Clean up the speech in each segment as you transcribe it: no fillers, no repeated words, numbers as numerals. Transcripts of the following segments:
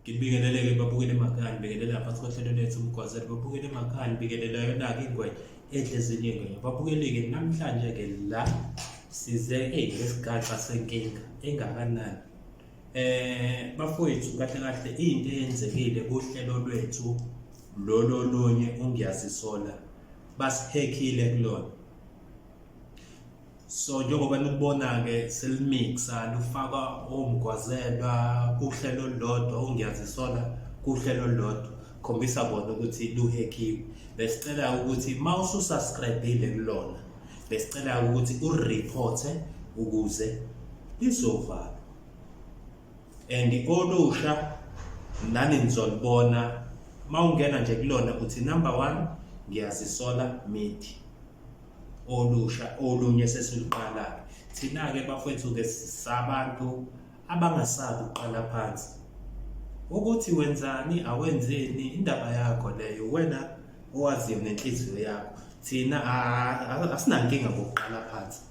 Ngibingelele-ke babukeli emakhaya, ngibingelela ngaphansi kohlelo lethu umgwazelo. Babukeli emakhaya, ngibingelela yona-ke ingwenya enhle ezinye ingwenya. Babukeli-ke namhlanje-ke la size nesigaxa senkinga engakanani. Bafowethu kahle kahle into eyenzekile kuhlelo lwethu lolo lunye ungiyazisola basihekhile kulona. So njengoba nikubona-ke selimixa lufaka omgwazelwa kuhlelo olulodwa, ungiyazisola kuhlelo olulodwa, khombisa bona ukuthi luhekhiwe. Besicela ukuthi uma ususubscribe-ile kulona, besicela ukuthi urireporte ukuze lizovalwa. And olusha nani nizolibona uma ungena nje kulona uthi number 1 ngiyazisola media. Olusha olunye sesiluqala. Thina-ke bafowethu-ke sabantu abangasabi uqala phansi. Ukuthi wenzani awenzeni indaba yakho leyo, wena owaziyo nenhliziyo yakho. Thina asinankinga ngokuqala phansi,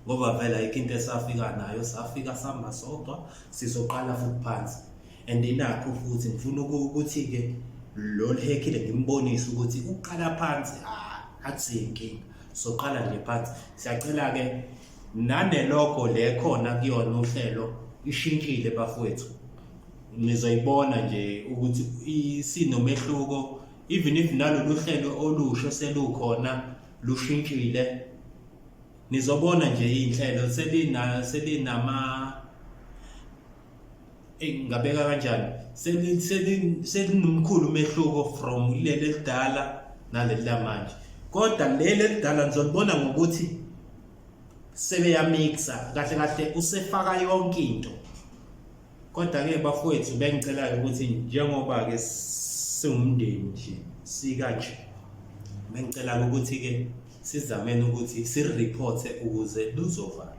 ngoba vele ayikho into esafika nayo, safika samba sodwa sizoqala futhi phansi. And inakho futhi ngifuna ukuthi-ke lo lihekhile ngimbonise ukuthi uqala phansi akusiyo inkinga, soqala nje phansi. Siyacela-ke nanelogo le khona kuyona uhlelo ishintshile bafowethu, nizoyibona nje ukuthi sinomehluko. Even if nalolu hlelo olusha selukhona lushintshile, nizobona nje iy'nhlelo selinama ngabeka kanjani, selinomkhulu umehluko from leli elidala naleli lamanje. Kodwa leli elidala nizolibona ngokuthi sebeyamixa kahle kahle, usefaka yonke into. Kodwa-ke bafowethu bengicela-ke ukuthi njengoba-ke siwumndeni nje sikanje, bengicela ukuthi-ke sizameni ukuthi sirireporte ukuze luzovalwa.